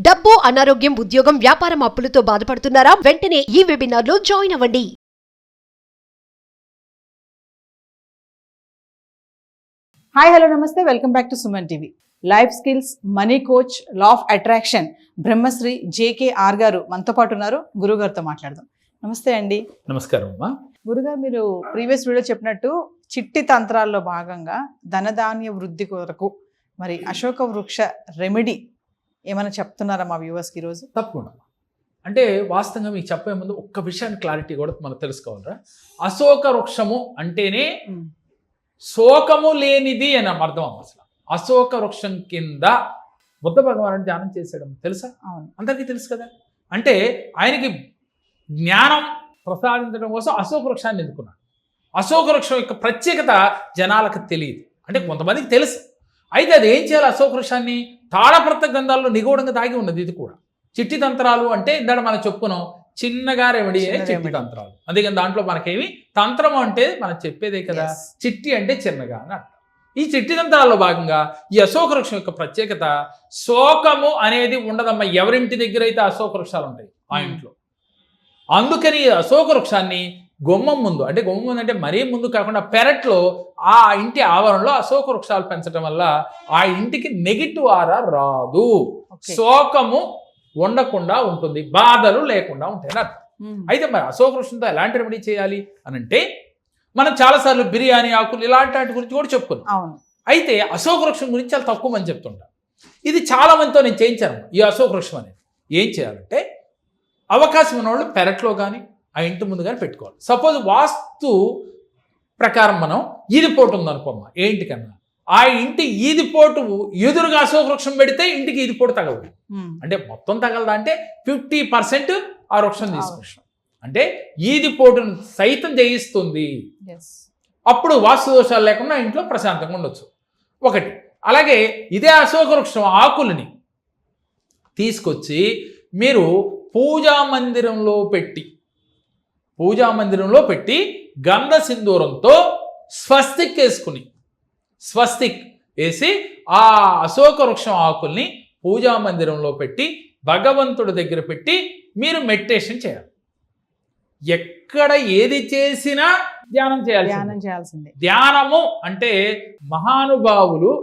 డబ్బు, అనారోగ్యం, ఉద్యోగం, వ్యాపారం అప్పులతో బాధపడుతున్నారా? వెంటనే ఈ వెబినార్ లో జాయిన్ అవ్వండి. Hi hello namaste, welcome back to Suman TV. Life skills, money coach, law of attraction Brahmashri JKR గారు మనతో పాటు ఉన్నారు. గురుగారితో మాట్లాడదాం. నమస్తే అండి. నమస్కారం అమ్మా. గురుగారు, మీరు ప్రీవియస్ వీడియో చెప్పినట్టు చిట్టి తంత్రాల్లో భాగంగా ధనధాన్య వృద్ధి కొరకు మరి అశోక వృక్ష రెమెడీ ఏమైనా చెప్తున్నారా మా వ్యూవర్స్కి ఈరోజు? తప్పకుండా. అంటే వాస్తవంగా మీకు చెప్పే ముందు ఒక్క విషయాన్ని క్లారిటీ కూడా మనం తెలుసుకోవాలరా. అశోక వృక్షము అంటేనే శోకము లేనిది అని అర్థం అమ్మ. అసలు అశోక వృక్షం కింద బుద్ధ భగవానుడు ధ్యానం చేశాడు, తెలుసా? అవును, అందరికీ తెలుసు కదా. అంటే ఆయనకి జ్ఞానం ప్రసాదించడం కోసం అశోక వృక్షాన్ని ఎన్నుకున్నాడు. అశోక వృక్షం యొక్క ప్రత్యేకత జనాలకు తెలియదు, అంటే కొంతమందికి తెలుసు. అయితే అది ఏం చేయాలి? అశోక వృక్షాన్ని తాళపత్ర గ్రంథాల్లో నిగూఢంగా దాగి ఉన్నది. ఇది కూడా చిట్టి తంత్రాలు అంటే ఇందాక మనం చెప్పుకున్నాం, చిన్నగా రెమెడీ అనే చిట్టి తంత్రాలు. అందుకని దాంట్లో మనకేమి తంత్రం అంటే మనం చెప్పేదే కదా, చిట్టి అంటే చిన్నగా అని అర్థం. ఈ చిట్టి తంత్రాల్లో భాగంగా ఈ అశోక వృక్షం యొక్క ప్రత్యేకత, శోకము అనేది ఉండదమ్మా ఎవరింటి దగ్గర అయితే అశోక వృక్షాలు ఉంటాయి ఆ ఇంట్లో. అందుకని ఈ అశోక వృక్షాన్ని గుమ్మం ముందు, అంటే గుమ్మం ముందు అంటే మరీ ముందు కాకుండా పెరట్లో ఆ ఇంటి ఆవరణలో అశోక వృక్షాలు పెంచడం వల్ల ఆ ఇంటికి నెగిటివ్ ఆరా రాదు, శోకము ఉండకుండా ఉంటుంది, బాధలు లేకుండా ఉంటాయి అని అర్థం. అయితే మరి అశోక వృక్షంతో ఎలాంటి రెమెడీ చేయాలి అని అంటే, మనం చాలాసార్లు బిర్యానీ ఆకులు ఇలాంటి వాటి గురించి కూడా చెప్పుకున్నాం. అయితే అశోక వృక్షం గురించి చాలా తక్కువ మంది చెప్తుంటారు. ఇది చాలా మందితో నేను చేయించాను. ఈ అశోక వృక్షం అనేది ఏం చేయాలంటే, అవకాశం ఉన్న వాళ్ళు పెరట్లో కానీ ఆ ఇంటి ముందు కానీ పెట్టుకోవాలి. సపోజ్ వాస్తు ప్రకారం మనం ఈదిపోటు ఉందనుకోమ్మా, ఏ ఇంటికన్నా ఆ ఇంటి ఈదిపోటు ఎదురుగా అశోక వృక్షం పెడితే ఇంటికి ఈదిపోటు తగలదు. అంటే మొత్తం తగలదా అంటే 50% ఆ వృక్షం తీసుకుంటాం. అంటే ఈదిపోటును సైతం జయిస్తుంది. అప్పుడు వాస్తు దోషాలు లేకుండా ఇంట్లో ప్రశాంతంగా ఉండొచ్చు. ఒకటి. అలాగే ఇదే అశోక వృక్షం ఆకులని తీసుకొచ్చి మీరు పూజా మందిరంలో పెట్టి గంధ సింధూరంతో స్వస్తిక్ వేసి ఆ అశోక వృక్షం ఆకుల్ని పూజా మందిరంలో పెట్టి భగవంతుడి దగ్గర పెట్టి మీరు మెడిటేషన్ చేయాలి. ఎక్కడ ఏది చేసినా ధ్యానం చేయాల్సిందే. ధ్యానము అంటే మహానుభావులు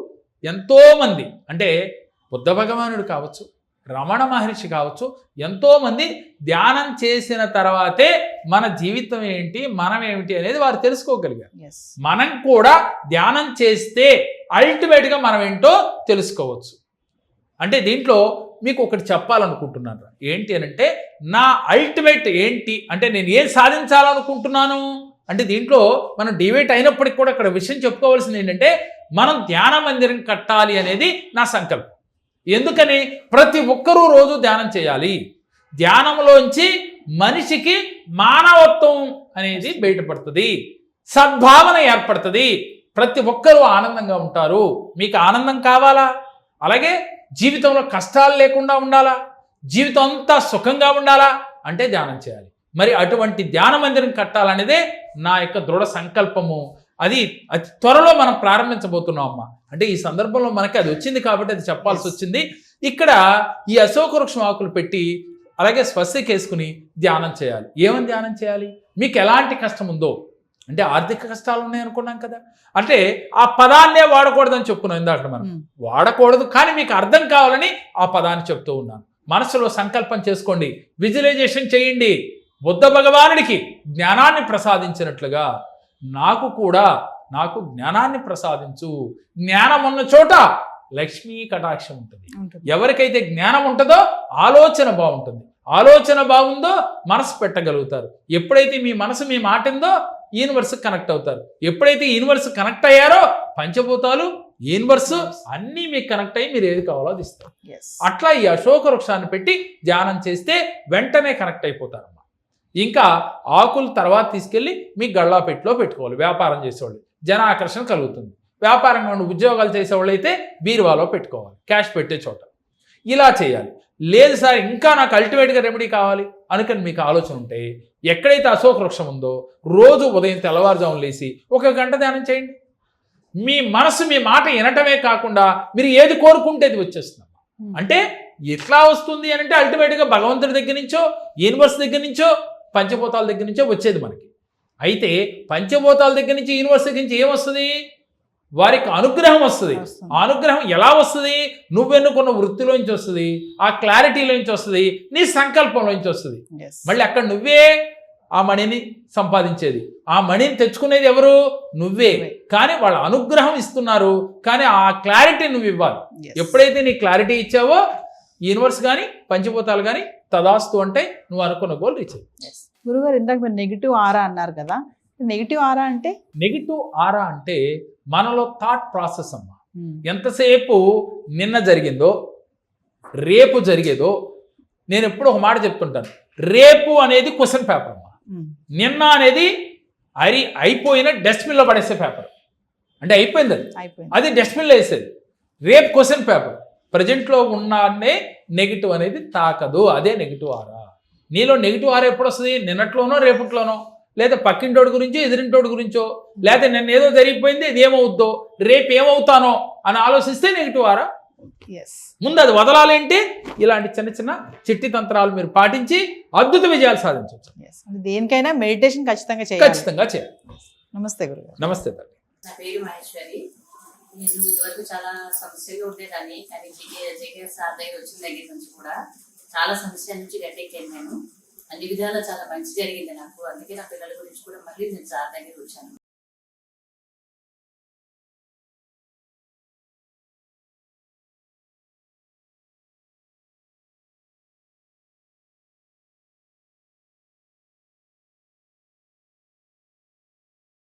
ఎంతో మంది, అంటే బుద్ధ భగవానుడు కావచ్చు, రమణ మహర్షి కావచ్చు, ఎంతోమంది ధ్యానం చేసిన తర్వాతే మన జీవితం ఏంటి, మనం ఏమిటి అనేది వారు తెలుసుకోగలిగారు. మనం కూడా ధ్యానం చేస్తే అల్టిమేట్గా మనం ఏంటో తెలుసుకోవచ్చు. అంటే దీంట్లో మీకు ఒకటి చెప్పాలనుకుంటున్నాను. ఏంటి అని అంటే, నా అల్టిమేట్ ఏంటి అంటే నేను ఏం సాధించాలనుకుంటున్నాను అంటే, దీంట్లో మనం డివేట్ అయినప్పటికీ కూడా ఇక్కడ విషయం చెప్పుకోవాల్సింది ఏంటంటే, మనం ధ్యాన మందిరం కట్టాలి అనేది నా సంకల్పం. ఎందుకని? ప్రతి ఒక్కరూ రోజు ధ్యానం చేయాలి. ధ్యానంలోంచి మనిషికి మానవత్వం అనేది బయటపడుతుంది, సద్భావన ఏర్పడుతుంది, ప్రతి ఒక్కరూ ఆనందంగా ఉంటారు. మీకు ఆనందం కావాలా? అలాగే జీవితంలో కష్టాలు లేకుండా ఉండాలా? జీవితం అంతా సుఖంగా ఉండాలా అంటే ధ్యానం చేయాలి. మరి అటువంటి ధ్యాన మందిరం కట్టాలనేదే నా యొక్క దృఢ సంకల్పము. అది అతి త్వరలో మనం ప్రారంభించబోతున్నాం అమ్మా. అంటే ఈ సందర్భంలో మనకి అది వచ్చింది కాబట్టి అది చెప్పాల్సి వచ్చింది. ఇక్కడ ఈ అశోక వృక్షం ఆకులు పెట్టి అలాగే స్వస్తిక్ వేసుకుని ధ్యానం చేయాలి. ఏమని ధ్యానం చేయాలి? మీకు ఎలాంటి కష్టం ఉందో, అంటే ఆర్థిక కష్టాలు ఉన్నాయనుకున్నాం కదా, అంటే ఆ పదాన్నే వాడకూడదని చెప్పుకున్నాం ఇందాక. మనం వాడకూడదు, కానీ మీకు అర్థం కావాలని ఆ పదాన్ని చెప్తూ ఉన్నాను. మనసులో సంకల్పం చేసుకోండి, విజువలైజేషన్ చేయండి. బుద్ధ భగవానుడికి జ్ఞానాన్ని ప్రసాదించినట్లుగా నాకు జ్ఞానాన్ని ప్రసాదించు. జ్ఞానం ఉన్న చోట లక్ష్మీ కటాక్షం ఉంటుంది. ఎవరికైతే జ్ఞానం ఉంటుందో ఆలోచన బాగుంటుంది. ఆలోచన బాగుందో మనసు పెట్టగలుగుతారు. ఎప్పుడైతే మీ మనసు మీ మాట ఉందో యూనివర్స్ కనెక్ట్ అవుతారు. ఎప్పుడైతే యూనివర్స్ కనెక్ట్ అయ్యారో పంచభూతాలు, యూనివర్స్ అన్నీ మీకు కనెక్ట్ అయ్యి మీరు ఏది కావాలో అది ఇస్తారు. అట్లా ఈ అశోక వృక్షాన్ని పెట్టి ధ్యానం చేస్తే వెంటనే కనెక్ట్ అయిపోతారు. ఇంకా ఆకులు తర్వాత తీసుకెళ్ళి మీ గళ్ళాపెట్టిలో పెట్టుకోవాలి. వ్యాపారం చేసేవాళ్ళు జన ఆకర్షణ కలుగుతుంది. వ్యాపారంగా ఉండి ఉద్యోగాలు చేసేవాళ్ళు అయితే బీరువాలో పెట్టుకోవాలి, క్యాష్ పెట్టే చోట. ఇలా చేయాలి. లేదు సార్ ఇంకా నాకు అల్టిమేట్గా రెమెడీ కావాలి అనుకని మీకు ఆలోచన ఉంటే, ఎక్కడైతే అశోక వృక్షం ఉందో రోజు ఉదయం తెల్లవారుజామున లేచి 1 గంట ధ్యానం చేయండి. మీ మనసు మీ మాట వినటమే కాకుండా మీరు ఏది కోరుకుంటే అది వచ్చేస్తుంది. అంటే ఎట్లా వస్తుంది అని అంటే అల్టిమేట్గా భగవంతుడి దగ్గర నుంచో యూనివర్స్ దగ్గర నుంచో పంచభూతాల దగ్గర నుంచో వచ్చేది మనకి. అయితే పంచభూతాల దగ్గర నుంచి యూనివర్స్ దగ్గర నుంచి ఏమొస్తుంది? వారికి అనుగ్రహం వస్తుంది. ఆ అనుగ్రహం ఎలా వస్తుంది? నువ్వెన్నుకున్న వృత్తిలోంచి వస్తుంది, ఆ క్లారిటీలోంచి వస్తుంది, నీ సంకల్పంలోంచి వస్తుంది. మళ్ళీ అక్కడ నువ్వే ఆ మణిని సంపాదించేది, ఆ మణిని తెచ్చుకునేది ఎవరు? నువ్వే. కానీ వాళ్ళ అనుగ్రహం ఇస్తున్నారు, కానీ ఆ క్లారిటీ నువ్వు ఇవ్వాలి. ఎప్పుడైతే నీ క్లారిటీ ఇచ్చావో యూనివర్స్ కానీ పంచభూతాలు కానీ తదాస్తు అంటే నువ్వు అనుకున్న గోల్ రీచ్ అయ్యి. గురుగారు ఇందాక మీరు నెగిటివ్ ఆరా అన్నారు కదా, నెగిటివ్ ఆరా అంటే? నెగిటివ్ ఆరా అంటే మనలో థాట్ ప్రాసెస్ అమ్మా. ఎంతసేపు నిన్న జరిగిందో రేపు జరిగేదో, నేను ఎప్పుడు ఒక మాట చెప్తుంటాను, రేపు అనేది క్వశ్చన్ పేపర్ అమ్మా, నిన్న అనేది అయిపోయిన డస్ట్బిన్లో పడేసే పేపర్. అంటే అయిపోయింది అది డస్ట్బిన్లో వేసేది. రేపు క్వశ్చన్ పేపర్. ప్రజెంట్లో ఉన్నానే నెగిటివ్ అనేది తాకదు, అదే నెగిటివ్ ఆరా. నీలో నెగిటివ్ ఆరా ఎప్పుడు వస్తుంది? నిన్నట్లోనో రేపట్లోనో, లేదా పక్కింటోడి గురించో ఎదురింటోడి గురించో, లేదా నిన్న ఏదో జరిగిపోయింది ఇది ఏమవుద్దో, రేపు ఏమవుతానో అని ఆలోచిస్తే నెగిటివ్ ఆరా. ముందు అది వదలాలంటే ఇలాంటి చిన్న చిన్న చిట్టి తంత్రాలు మీరు పాటించి అద్భుత విజయాలు సాధించవచ్చు. దేనికైనా మెడిటేషన్ ఖచ్చితంగా చేయాలి. నమస్తే గురుగారు. నమస్తే తల్లి. నా పేరు మహేశ్వరి. నేను ఇదివరకు చాలా సమస్యలు ఉండేదాన్ని, కానీ జేకే సార్ దగ్గర వచ్చిన దగ్గర నుంచి కూడా చాలా సమస్యల నుంచి గట్టెక్కాను. నేను అన్ని విధాలా చాలా మంచి జరిగింది నాకు. అందుకే నా పిల్లల గురించి కూడా మళ్ళీ నేను సార్ దగ్గర వచ్చాను.